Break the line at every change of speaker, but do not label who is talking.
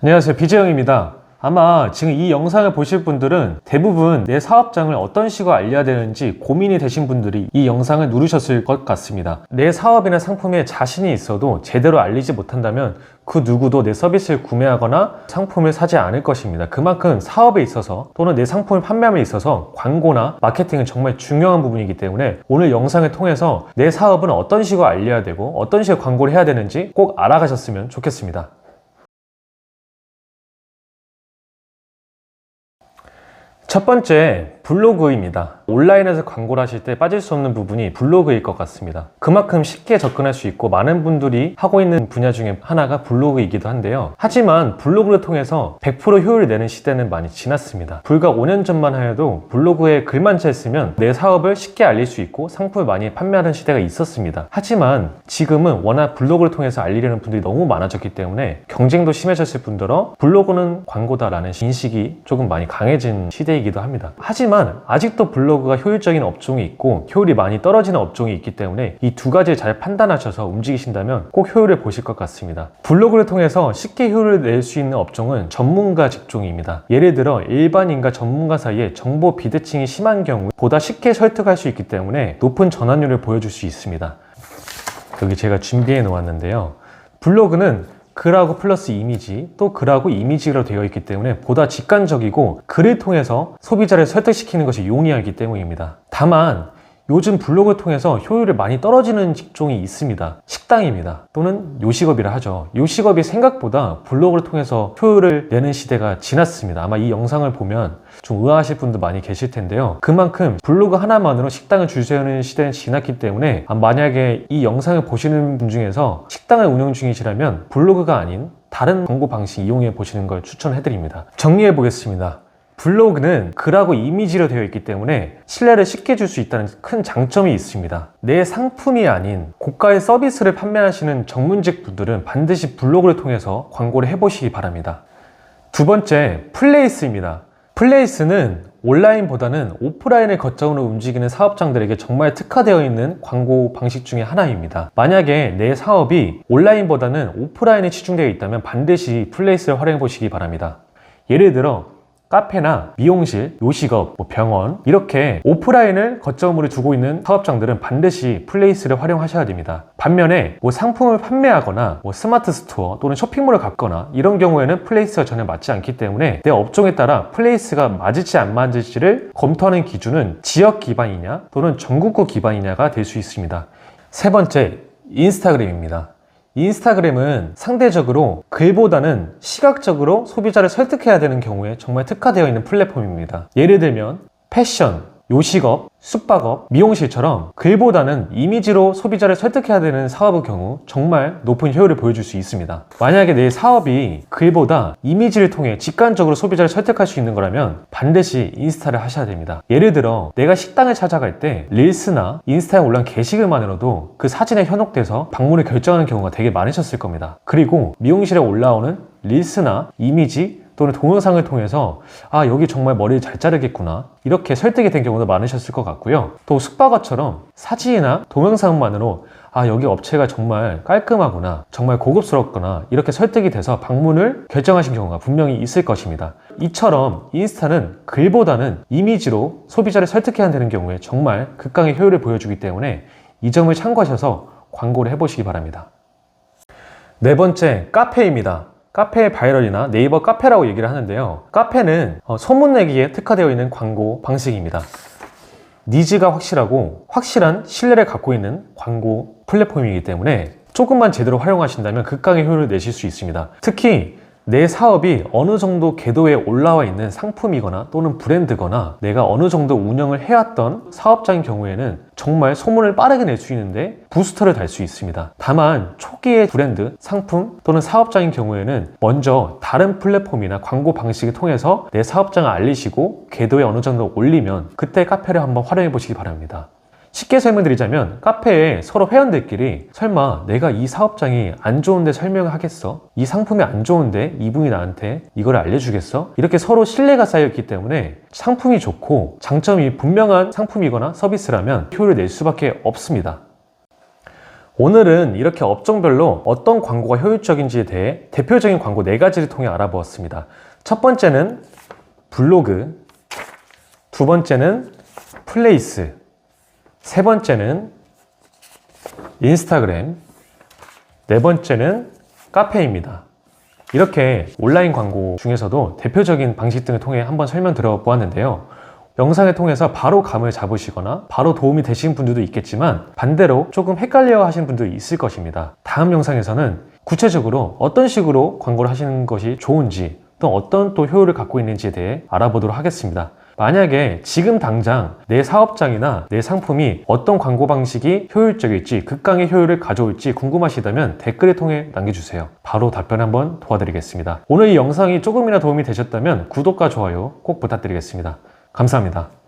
안녕하세요, BJ형입니다. 아마 지금 이 영상을 보실 분들은 대부분 내 사업장을 어떤 식으로 알려야 되는지 고민이 되신 분들이 이 영상을 누르셨을 것 같습니다. 내 사업이나 상품에 자신이 있어도 제대로 알리지 못한다면 그 누구도 내 서비스를 구매하거나 상품을 사지 않을 것입니다. 그만큼 사업에 있어서 또는 내 상품을 판매함에 있어서 광고나 마케팅은 정말 중요한 부분이기 때문에 오늘 영상을 통해서 내 사업은 어떤 식으로 알려야 되고 어떤 식으로 광고를 해야 되는지 꼭 알아가셨으면 좋겠습니다. 첫 번째, 블로그입니다. 온라인에서 광고를 하실 때 빠질 수 없는 부분이 블로그일 것 같습니다. 그만큼 쉽게 접근할 수 있고 많은 분들이 하고 있는 분야 중에 하나가 블로그이기도 한데요. 하지만 블로그를 통해서 100% 효율을 내는 시대는 많이 지났습니다. 불과 5년 전만 해도 블로그에 글만 잘 쓰면 내 사업을 쉽게 알릴 수 있고 상품을 많이 판매하는 시대가 있었습니다. 하지만 지금은 워낙 블로그를 통해서 알리려는 분들이 너무 많아졌기 때문에 경쟁도 심해졌을 뿐더러 블로그는 광고다라는 인식이 조금 많이 강해진 시대이기도 합니다. 하지만 아직도 블로그가 효율적인 업종이 있고 효율이 많이 떨어지는 업종이 있기 때문에 이 두 가지를 잘 판단하셔서 움직이신다면 꼭 효율을 보실 것 같습니다. 블로그를 통해서 쉽게 효율을 낼 수 있는 업종은 전문가 직종입니다. 예를 들어 일반인과 전문가 사이에 정보 비대칭이 심한 경우 보다 쉽게 설득할 수 있기 때문에 높은 전환율을 보여줄 수 있습니다. 여기 제가 준비해 놓았는데요. 블로그는 글하고 플러스 이미지, 또 글하고 이미지로 되어 있기 때문에 보다 직관적이고 글을 통해서 소비자를 설득시키는 것이 용이하기 때문입니다. 다만 요즘 블로그를 통해서 효율이 많이 떨어지는 직종이 있습니다. 식당입니다. 또는 요식업이라 하죠. 요식업이 생각보다 블로그를 통해서 효율을 내는 시대가 지났습니다. 아마 이 영상을 보면 좀 의아하실 분도 많이 계실 텐데요. 그만큼 블로그 하나만으로 식당을 줄 세우는 시대는 지났기 때문에 만약에 이 영상을 보시는 분 중에서 식당을 운영 중이시라면 블로그가 아닌 다른 광고 방식 이용해 보시는 걸 추천해 드립니다. 정리해 보겠습니다. 블로그는 글하고 이미지로 되어 있기 때문에 신뢰를 쉽게 줄 수 있다는 큰 장점이 있습니다. 내 상품이 아닌 고가의 서비스를 판매하시는 전문직 분들은 반드시 블로그를 통해서 광고를 해보시기 바랍니다. 두 번째, 플레이스입니다. 플레이스는 온라인보다는 오프라인을 거점으로 움직이는 사업장들에게 정말 특화되어 있는 광고 방식 중에 하나입니다. 만약에 내 사업이 온라인보다는 오프라인에 치중되어 있다면 반드시 플레이스를 활용해 보시기 바랍니다. 예를 들어 카페나 미용실, 요식업, 병원 이렇게 오프라인을 거점으로 두고 있는 사업장들은 반드시 플레이스를 활용하셔야 됩니다. 반면에 상품을 판매하거나 스마트 스토어 또는 쇼핑몰을 갔거나 이런 경우에는 플레이스가 전혀 맞지 않기 때문에 내 업종에 따라 플레이스가 맞을지 안 맞을지를 검토하는 기준은 지역 기반이냐 또는 전국구 기반이냐가 될 수 있습니다. 세 번째, 인스타그램입니다. 인스타그램은 상대적으로 글보다는 시각적으로 소비자를 설득해야 되는 경우에 정말 특화되어 있는 플랫폼입니다. 예를 들면 패션, 요식업, 숙박업, 미용실처럼 글보다는 이미지로 소비자를 설득해야 되는 사업의 경우 정말 높은 효율을 보여줄 수 있습니다. 만약에 내 사업이 글보다 이미지를 통해 직관적으로 소비자를 설득할 수 있는 거라면 반드시 인스타를 하셔야 됩니다. 예를 들어 내가 식당을 찾아갈 때 릴스나 인스타에 올라온 게시글만으로도 그 사진에 현혹돼서 방문을 결정하는 경우가 되게 많으셨을 겁니다. 그리고 미용실에 올라오는 릴스나 이미지 또는 동영상을 통해서 여기 정말 머리를 잘 자르겠구나 이렇게 설득이 된 경우도 많으셨을 것 같고요. 또 숙박업처럼 사진이나 동영상만으로 여기 업체가 정말 깔끔하구나 정말 고급스럽구나 이렇게 설득이 돼서 방문을 결정하신 경우가 분명히 있을 것입니다. 이처럼 인스타는 글보다는 이미지로 소비자를 설득해야 되는 경우에 정말 극강의 효율을 보여주기 때문에 이 점을 참고하셔서 광고를 해보시기 바랍니다. 네 번째, 카페입니다. 카페 바이럴이나 네이버 카페라고 얘기를 하는데요. 카페는 소문내기에 특화되어 있는 광고 방식입니다. 니즈가 확실하고 확실한 신뢰를 갖고 있는 광고 플랫폼이기 때문에 조금만 제대로 활용하신다면 극강의 효율을 내실 수 있습니다. 특히 내 사업이 어느 정도 궤도에 올라와 있는 상품이거나 또는 브랜드거나 내가 어느 정도 운영을 해왔던 사업장인 경우에는 정말 소문을 빠르게 낼 수 있는데 부스터를 달 수 있습니다. 다만 초기의 브랜드, 상품 또는 사업장인 경우에는 먼저 다른 플랫폼이나 광고 방식을 통해서 내 사업장을 알리시고 궤도에 어느 정도 올리면 그때 카페를 한번 활용해 보시기 바랍니다. 쉽게 설명드리자면 카페에 서로 회원들끼리 설마 내가 이 사업장이 안 좋은데 설명을 하겠어? 이 상품이 안 좋은데 이분이 나한테 이걸 알려주겠어? 이렇게 서로 신뢰가 쌓여있기 때문에 상품이 좋고 장점이 분명한 상품이거나 서비스라면 효율을 낼 수밖에 없습니다. 오늘은 이렇게 업종별로 어떤 광고가 효율적인지에 대해 대표적인 광고 4가지를 통해 알아보았습니다. 첫 번째는 블로그, 두 번째는 플레이스, 세 번째는 인스타그램, 네 번째는 카페입니다. 이렇게 온라인 광고 중에서도 대표적인 방식 등을 통해 한번 설명드려 보았는데요. 영상을 통해서 바로 감을 잡으시거나 바로 도움이 되신 분들도 있겠지만 반대로 조금 헷갈려 하시는 분들도 있을 것입니다. 다음 영상에서는 구체적으로 어떤 식으로 광고를 하시는 것이 좋은지 또 어떤 또 효율을 갖고 있는지에 대해 알아보도록 하겠습니다. 만약에 지금 당장 내 사업장이나 내 상품이 어떤 광고 방식이 효율적일지 극강의 효율을 가져올지 궁금하시다면 댓글을 통해 남겨주세요. 바로 답변 한번 도와드리겠습니다. 오늘 이 영상이 조금이나 도움이 되셨다면 구독과 좋아요 꼭 부탁드리겠습니다. 감사합니다.